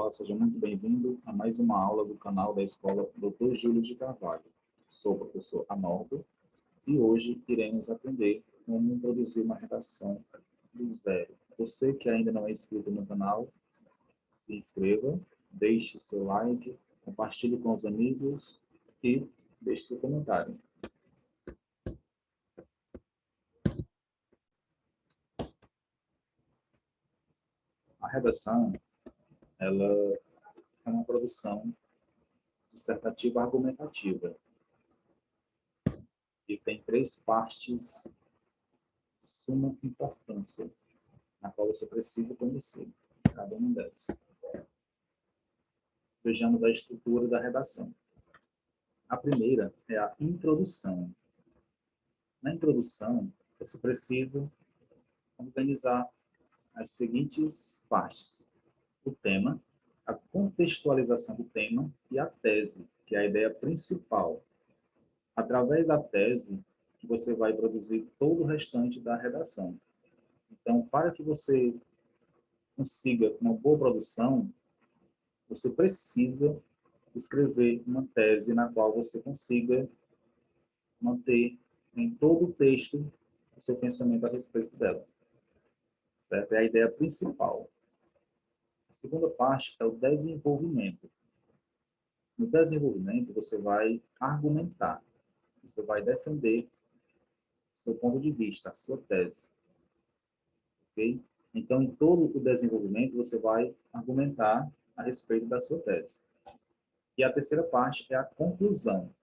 Olá, seja muito bem-vindo a mais uma aula do canal da Escola Dr. Júlio de Carvalho. Sou o professor Anordo e hoje iremos aprender como produzir uma redação do zero. Você que ainda não é inscrito no canal, se inscreva, deixe seu like, compartilhe com os amigos e deixe seu comentário. A redação, ela é uma produção dissertativa argumentativa e tem três partes de suma importância, na qual você precisa conhecer cada uma delas. Vejamos a estrutura da redação. A primeira é a introdução. Na introdução, você precisa organizar as seguintes partes: o tema, a contextualização do tema e a tese, que é a ideia principal. Através da tese, que você vai produzir todo o restante da redação. Então, para que você consiga uma boa produção, você precisa escrever uma tese na qual você consiga manter em todo o texto o seu pensamento a respeito dela. Certo? É a ideia principal. A segunda parte é o desenvolvimento. No desenvolvimento, você vai argumentar, você vai defender seu ponto de vista, a sua tese. Ok? Então, em todo o desenvolvimento, você vai argumentar a respeito da sua tese. E a terceira parte é a conclusão,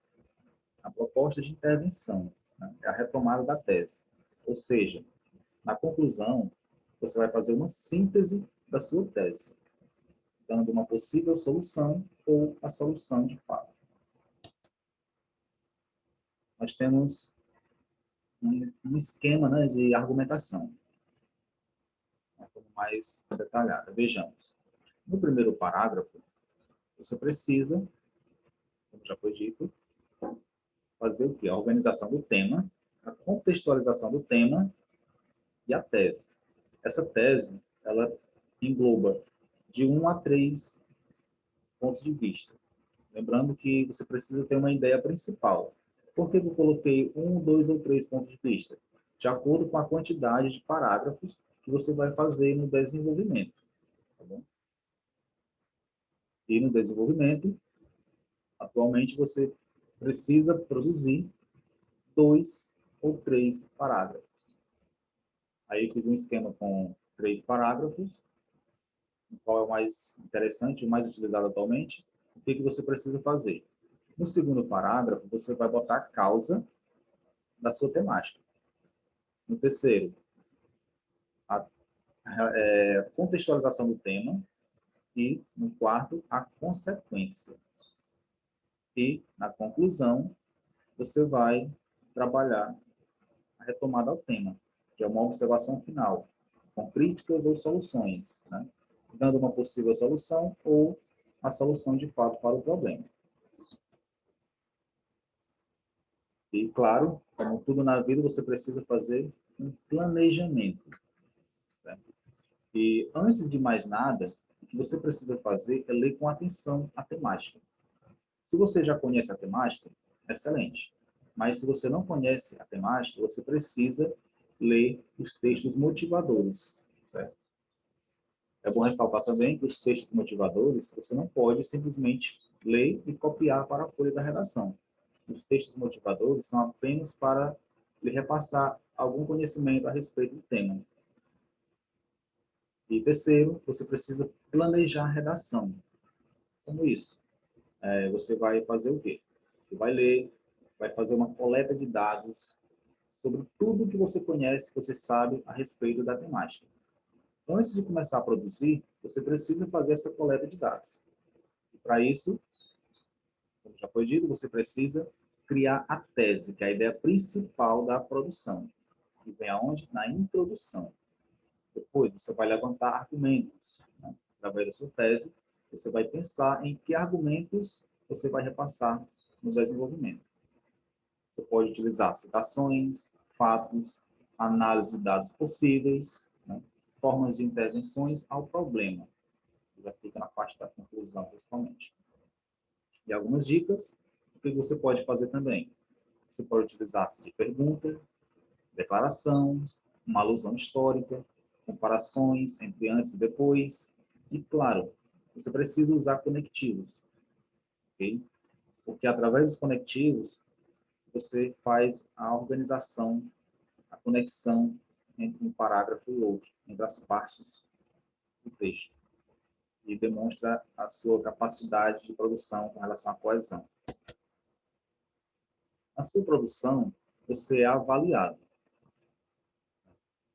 a proposta de intervenção, né? É a retomada da tese. Ou seja, na conclusão, você vai fazer uma síntese da sua tese, dando uma possível solução ou a solução de fato. Nós temos um esquema, né, de argumentação, mais detalhada. Vejamos. No primeiro parágrafo, você precisa, como já foi dito, fazer o quê? A organização do tema, a contextualização do tema e a tese. Essa tese, ela engloba de 1 a 3 pontos de vista. Lembrando que você precisa ter uma ideia principal. Por que eu coloquei 1, 2 ou 3 pontos de vista? De acordo com a quantidade de parágrafos que você vai fazer no desenvolvimento. Tá bom? E no desenvolvimento, atualmente você precisa produzir 2 ou 3 parágrafos. Aí eu fiz um esquema com 3 parágrafos, qual é o mais interessante, o mais utilizado atualmente. O que você precisa fazer? No segundo parágrafo, você vai botar a causa da sua temática. No terceiro, a contextualização do tema. E, no quarto, a consequência. E, na conclusão, você vai trabalhar a retomada ao tema, que é uma observação final, com críticas ou soluções, né? Dando uma possível solução ou a solução de fato para o problema. E, claro, como tudo na vida, você precisa fazer um planejamento. Certo? E, antes de mais nada, o que você precisa fazer é ler com atenção a temática. Se você já conhece a temática, excelente. Mas se você não conhece a temática, você precisa ler os textos motivadores. Certo? É bom ressaltar também que os textos motivadores, você não pode simplesmente ler e copiar para a folha da redação. Os textos motivadores são apenas para lhe repassar algum conhecimento a respeito do tema. E terceiro, você precisa planejar a redação. Como isso? Você vai fazer o quê? Você vai ler, vai fazer uma coleta de dados sobre tudo que você conhece, que você sabe a respeito da temática. Antes de começar a produzir, você precisa fazer essa coleta de dados. E para isso, como já foi dito, você precisa criar a tese, que é a ideia principal da produção. Que vem aonde? Na introdução. Depois, você vai levantar argumentos, né? Através da sua tese, você vai pensar em que argumentos você vai repassar no desenvolvimento. Você pode utilizar citações, fatos, análise de dados possíveis, né? Formas de intervenções ao problema. Já fica na parte da conclusão, principalmente. E algumas dicas, o que você pode fazer também. Você pode utilizar-se de pergunta, declaração, uma alusão histórica, comparações entre antes e depois. E, claro, você precisa usar conectivos, ok? Porque através dos conectivos, você faz a organização, a conexão entre um parágrafo e outro, entre as partes do texto. E demonstra a sua capacidade de produção com relação à coesão. Na sua produção, você é avaliado.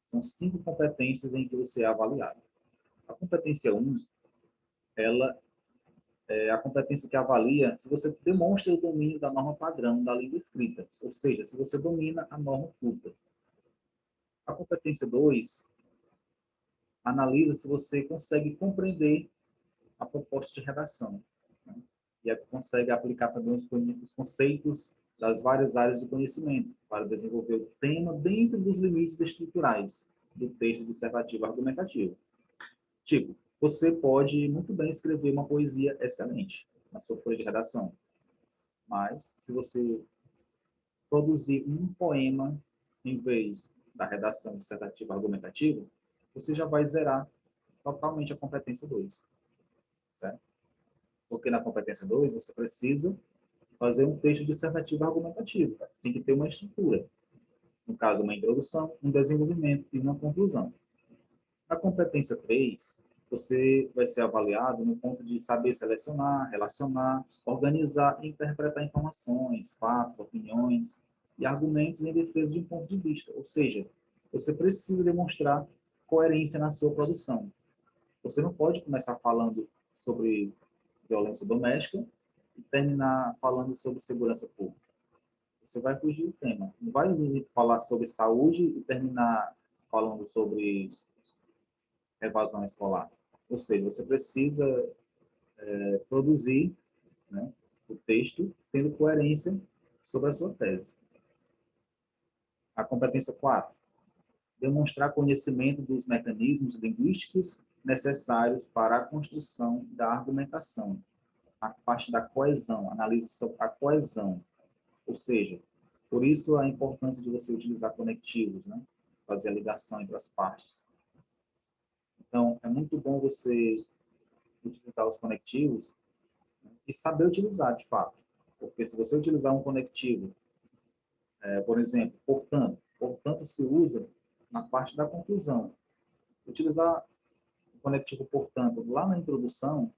São 5 competências em que você é avaliado. A competência 1, ela é a competência que avalia se você demonstra o domínio da norma padrão da língua escrita, ou seja, se você domina a norma culta. A competência 2 analisa se você consegue compreender a proposta de redação, né? E é que consegue aplicar também os conceitos das várias áreas de conhecimento para desenvolver o tema dentro dos limites estruturais do texto dissertativo argumentativo. Tipo, você pode muito bem escrever uma poesia excelente na sua folha de redação, mas se você produzir um poema em vez da redação dissertativa argumentativa, você já vai zerar totalmente a competência 2, certo? Porque na competência 2 você precisa fazer um texto dissertativo argumentativo. Tem que ter uma estrutura. No caso, uma introdução, um desenvolvimento e uma conclusão. Na competência 3, você vai ser avaliado no ponto de saber selecionar, relacionar, organizar e interpretar informações, fatos, opiniões e argumentos em defesa de um ponto de vista. Ou seja, você precisa demonstrar coerência na sua produção. Você não pode começar falando sobre violência doméstica e terminar falando sobre segurança pública. Você vai fugir do tema. Não vai falar sobre saúde e terminar falando sobre evasão escolar. Ou seja, você precisa produzir, né, o texto tendo coerência sobre a sua tese. A competência 4, demonstrar conhecimento dos mecanismos linguísticos necessários para a construção da argumentação. A parte da coesão, analisa sobre a coesão. Ou seja, por isso a importância de você utilizar conectivos, né? Fazer a ligação entre as partes. Então, é muito bom você utilizar os conectivos, né, e saber utilizar, de fato. Porque se você utilizar um conectivo, por exemplo, portanto se usa na parte da conclusão. Utilizar o conectivo portanto lá na introdução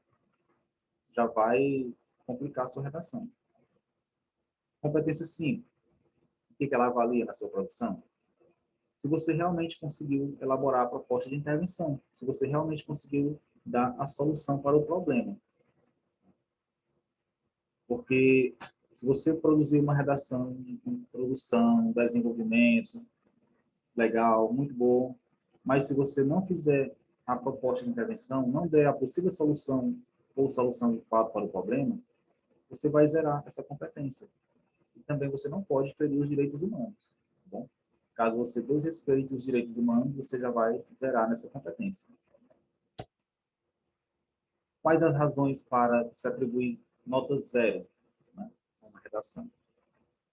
já vai complicar a sua redação. Competência 5. O que ela avalia na sua produção? Se você realmente conseguiu elaborar a proposta de intervenção, se você realmente conseguiu dar a solução para o problema. Porque se você produzir uma redação, introdução, desenvolvimento, legal, muito bom, mas se você não fizer a proposta de intervenção, não der a possível solução ou solução de fato para o problema, você vai zerar essa competência. E também você não pode ferir os direitos humanos, tá bom? Caso você desrespeite os direitos humanos, você já vai zerar nessa competência. Quais as razões para se atribuir nota 0, né, a uma redação?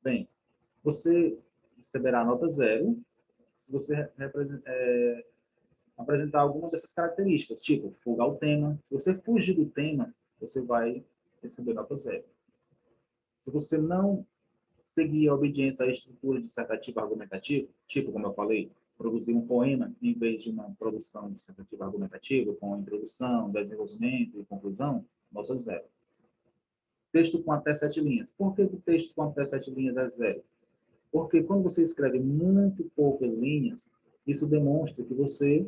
Bem, você receberá nota 0 se você apresentar alguma dessas características, tipo, fugar o tema. Se você fugir do tema, você vai receber nota 0. Se você não seguir a obediência à estrutura dissertativa argumentativa, tipo, como eu falei, produzir um poema em vez de uma produção dissertativa argumentativa, com introdução, desenvolvimento e conclusão, nota 0. Texto com até 7 linhas. Por que o texto com até 7 linhas é 0? Porque quando você escreve muito poucas linhas, isso demonstra que você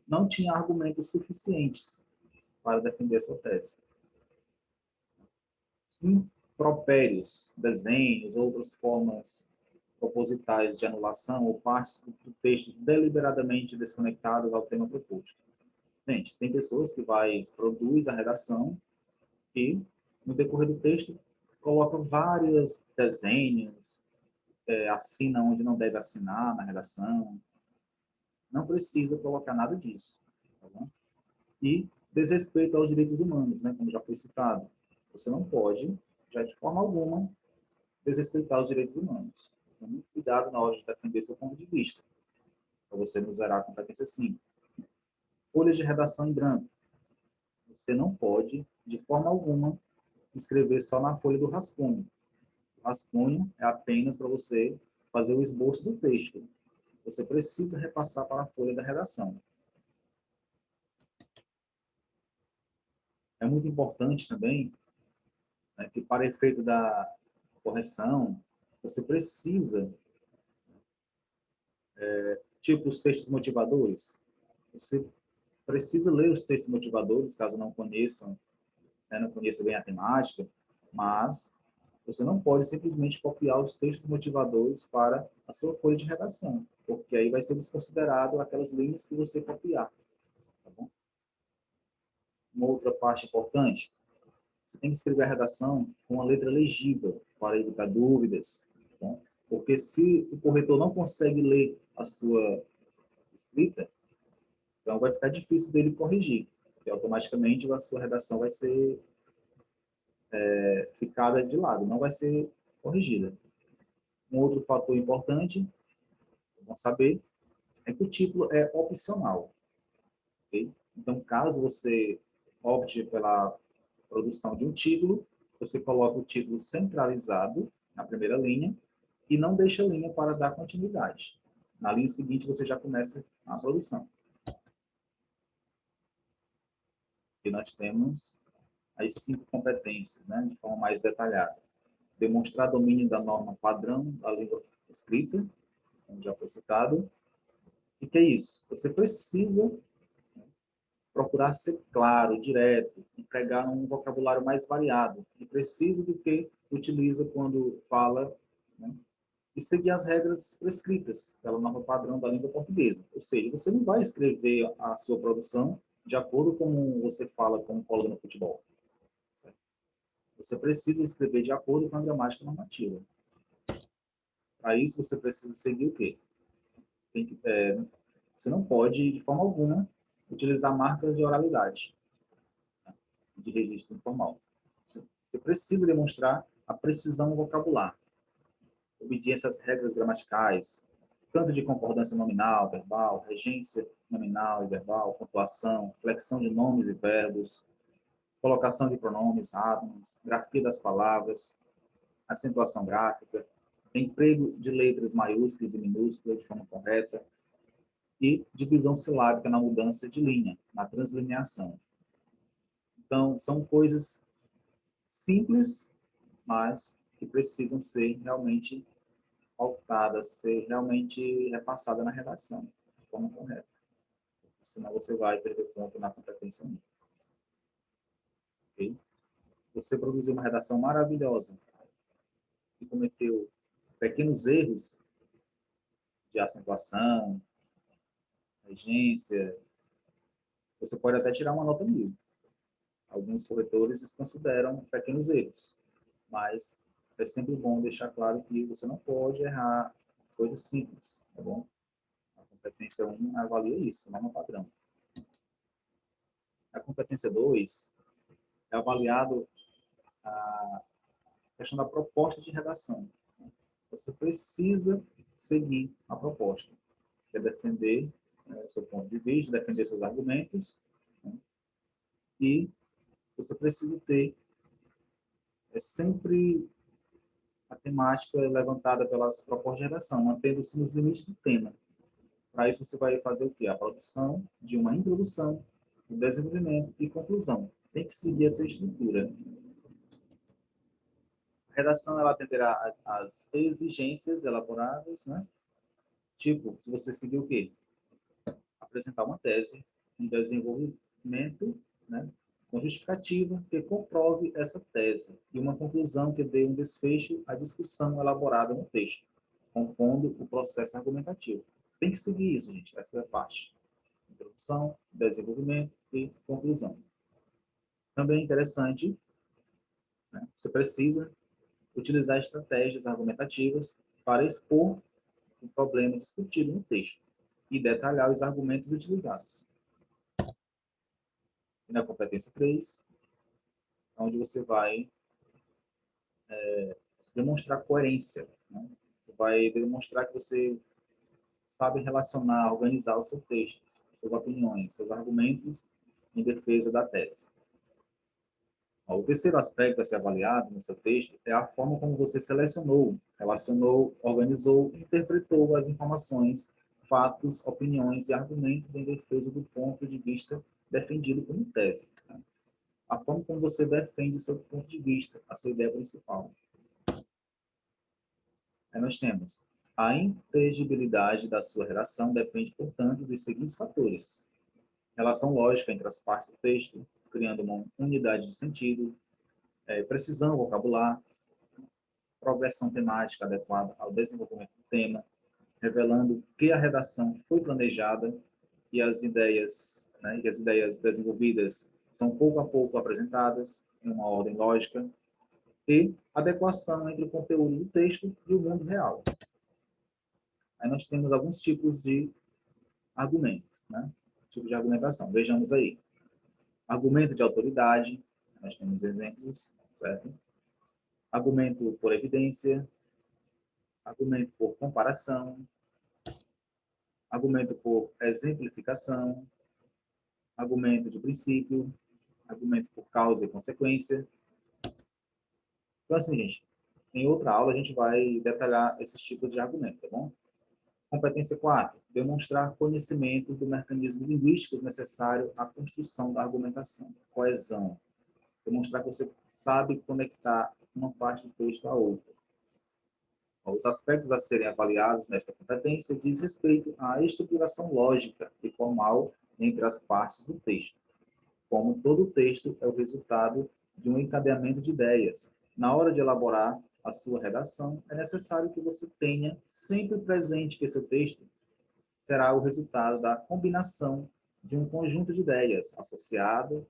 não tinha argumentos suficientes para defender a sua tese. Impropérios, desenhos, outras formas propositais de anulação ou partes do texto deliberadamente desconectadas ao tema proposto. Gente, tem pessoas que produz a redação e, no decorrer do texto, coloca vários desenhos, assina onde não deve assinar na redação. Não precisa colocar nada disso. Tá bom? E desrespeito aos direitos humanos, né, como já foi citado. Você não pode, já de forma alguma, desrespeitar os direitos humanos. Então, muito cuidado na hora de defender seu ponto de vista, para você não zerar a competência 5. Folhas de redação em branco. Você não pode, de forma alguma, escrever só na folha do rascunho. O rascunho é apenas para você fazer o esboço do texto. Você precisa repassar para a folha da redação. É muito importante também, né, que para efeito da correção, você precisa, tipo os textos motivadores, você precisa ler os textos motivadores, caso não conheçam, né, não conheça bem a temática, mas você não pode simplesmente copiar os textos motivadores para a sua folha de redação, porque aí vai ser desconsiderado aquelas linhas que você copiar. Tá bom? Uma outra parte importante, você tem que escrever a redação com uma letra legível, para evitar dúvidas. Tá bom? Porque se o corretor não consegue ler a sua escrita, então vai ficar difícil dele corrigir, porque automaticamente a sua redação vai ser ficada de lado, não vai ser corrigida. Um outro fator importante, vamos saber, é que o título é opcional. Okay? Então, caso você opte pela produção de um título, você coloca o título centralizado na primeira linha e não deixa a linha para dar continuidade. Na linha seguinte, você já começa a produção. E nós temos as 5 competências, né, de forma mais detalhada. Demonstrar domínio da norma padrão da língua escrita, como já foi citado. E que é isso? Você precisa procurar ser claro, direto, empregar um vocabulário mais variado e preciso do que utiliza quando fala, né? E seguir as regras prescritas pela norma padrão da língua portuguesa. Ou seja, você não vai escrever a sua produção de acordo com você fala como colega no futebol. Você precisa escrever de acordo com a gramática normativa. Para isso, você precisa seguir o quê? Você não pode, de forma alguma, utilizar marcas de oralidade, né, de registro informal. Você precisa demonstrar a precisão no vocabular, obediência às regras gramaticais, tanto de concordância nominal, verbal, regência nominal e verbal, pontuação, flexão de nomes e verbos, colocação de pronomes, adnos, grafia das palavras, acentuação gráfica, emprego de letras maiúsculas e minúsculas de forma correta e divisão silábica na mudança de linha, na translineação. Então, são coisas simples, mas que precisam ser realmente pautadas, ser realmente repassadas na redação, de forma correta. Senão você vai perder ponto na competência 1. Okay? Você produziu uma redação maravilhosa e cometeu pequenos erros de acentuação, regência, você pode até tirar uma nota 1000. Alguns corretores desconsideram pequenos erros, mas é sempre bom deixar claro que você não pode errar coisas simples, tá bom? A competência 1 avalia isso, norma padrão. A competência 2 é avaliado a questão da proposta de redação. Você precisa seguir a proposta, que é defender seu ponto de vista, defender seus argumentos, né? E você precisa ter sempre a temática levantada pelas propostas de redação, mantendo-se nos limites do tema. Para isso, você vai fazer o quê? A produção de uma introdução, o desenvolvimento e conclusão. Tem que seguir essa estrutura. A redação ela atenderá às exigências elaboradas, né? Tipo, se você seguir o quê? Apresentar uma tese, um desenvolvimento, né, com justificativa que comprove essa tese e uma conclusão que dê um desfecho à discussão elaborada no texto, compondo o processo argumentativo. Tem que seguir isso, gente, essa é a parte. Introdução, desenvolvimento e conclusão. Também é interessante, né, você precisa utilizar estratégias argumentativas para expor o problema discutido no texto e detalhar os argumentos utilizados. E na competência 3, onde você vai demonstrar coerência, né? Você vai demonstrar que você sabe relacionar, organizar o seu texto, suas opiniões, seus argumentos em defesa da tese. O terceiro aspecto a ser avaliado no seu texto é a forma como você selecionou, relacionou, organizou e interpretou as informações, fatos, opiniões e argumentos em defesa do ponto de vista defendido como tese. A forma como você defende o seu ponto de vista, a sua ideia principal. Aí nós temos a inteligibilidade da sua redação depende, portanto, dos seguintes fatores: relação lógica entre as partes do texto, criando uma unidade de sentido, precisão vocabular, progressão temática adequada ao desenvolvimento do tema, revelando que a redação foi planejada e as ideias, né, e as ideias desenvolvidas são pouco a pouco apresentadas em uma ordem lógica, e adequação entre o conteúdo do texto e o mundo real. Aí nós temos alguns tipos de argumento, né? Tipo de argumentação. Vejamos aí. Argumento de autoridade, nós temos exemplos, certo? Argumento por evidência, argumento por comparação, argumento por exemplificação, argumento de princípio, argumento por causa e consequência. Então, assim, gente, em outra aula a gente vai detalhar esses tipos de argumento, tá bom? Competência 4. Demonstrar conhecimento do mecanismo linguístico necessário à construção da argumentação. Coesão. Demonstrar que você sabe conectar uma parte do texto à outra. Os aspectos a serem avaliados nesta competência diz respeito à estruturação lógica e formal entre as partes do texto. Como todo texto é o resultado de um encadeamento de ideias. Na hora de elaborar a sua redação, é necessário que você tenha sempre presente que seu texto será o resultado da combinação de um conjunto de ideias associadas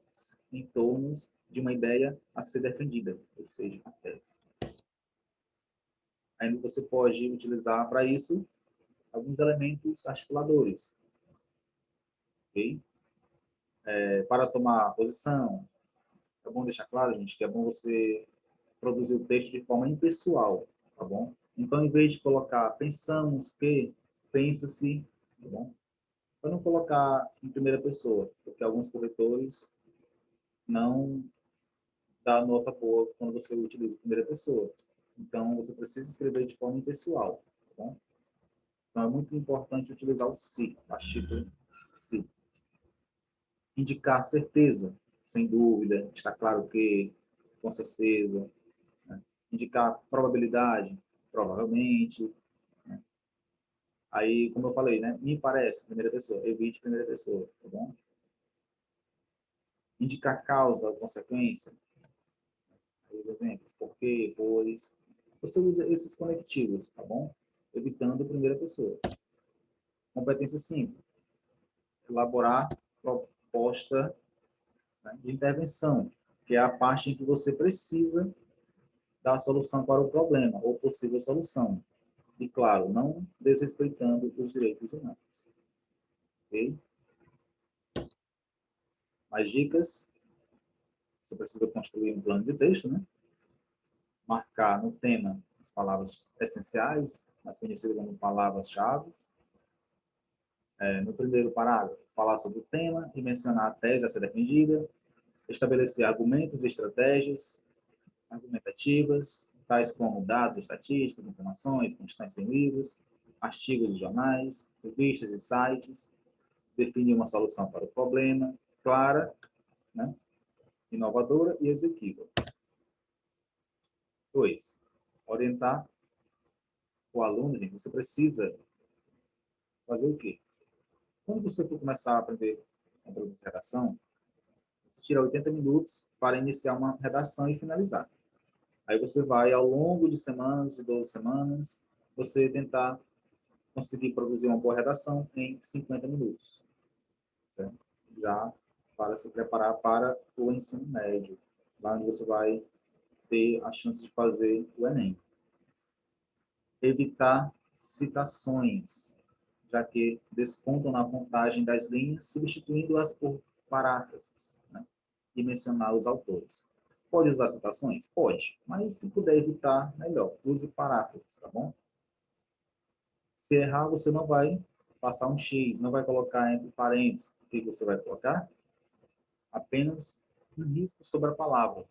em torno de uma ideia a ser defendida, ou seja, a tese. Ainda você pode utilizar para isso alguns elementos articuladores. Okay? Para tomar posição, é bom deixar claro, gente, que é bom você produzir o texto de forma impessoal, tá bom? Então, em vez de colocar pensamos que, pensa-se, tá bom? Para não colocar em primeira pessoa, porque alguns corretores não dá nota boa quando você utiliza em primeira pessoa. Então, você precisa escrever de forma impessoal, tá bom? Então, é muito importante utilizar o se, a título se. Indicar certeza, sem dúvida, está claro que, com certeza. Né? Indicar probabilidade, provavelmente. Né? Aí, como eu falei, né? Me parece, primeira pessoa, evite primeira pessoa, tá bom? Indicar causa ou consequência. Aí, exemplos, porque, pois. Você usa esses conectivos, tá bom? Evitando primeira pessoa. Competência 5. Elaborar proposta, né, de intervenção, que é a parte em que você precisa dar a solução para o problema, ou possível solução. E, claro, não desrespeitando os direitos humanos. Ok? Mais dicas. Você precisa construir um plano de texto, né? Marcar no tema as palavras essenciais, mais conhecidas como palavras-chave. No primeiro parágrafo, falar sobre o tema e mencionar a tese a ser defendida. Estabelecer argumentos e estratégias argumentativas, tais como dados estatísticos, informações constantes em livros, artigos de jornais, revistas e sites. Definir uma solução para o problema, clara, né? Inovadora e executível. 2. Orientar o aluno, gente, você precisa fazer o quê? Quando você for começar a aprender a produzir redação, você tira 80 minutos para iniciar uma redação e finalizar. Aí você vai, ao longo de semanas, de 12 semanas, você tentar conseguir produzir uma boa redação em 50 minutos. Certo? Já para se preparar para o ensino médio, lá onde você vai ter a chance de fazer o Enem. Evitar citações, já que descontam na contagem das linhas, substituindo-as por paráfrases. Né? e mencionar os autores. Pode usar citações? Pode, mas se puder evitar, melhor. Use paráfrases, tá bom? Se errar, você não vai passar um X, não vai colocar entre parênteses. O que você vai colocar? Apenas um risco sobre a palavra,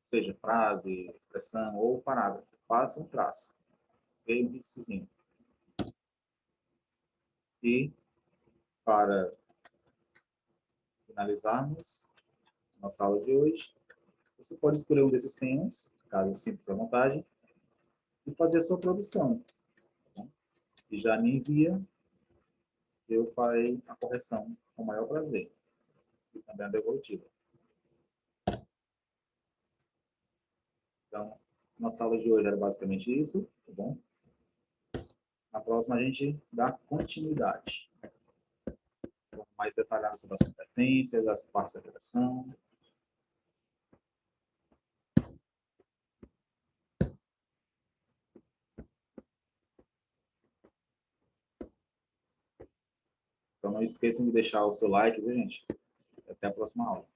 seja frase, expressão ou parágrafo. Faça um traço, ok? Um riscozinho. E, para finalizarmos nossa aula de hoje, você pode escolher um desses temas, caso sinta à vontade, e fazer a sua produção. Tá bom? E já me envia, eu farei a correção com o maior prazer. E também a devolutiva. Então, nossa aula de hoje era basicamente isso, tá bom? Na próxima a gente dá continuidade. Mais detalhado sobre as competências, as partes da redação. Então não esqueçam de deixar o seu like, viu, gente? Até a próxima aula.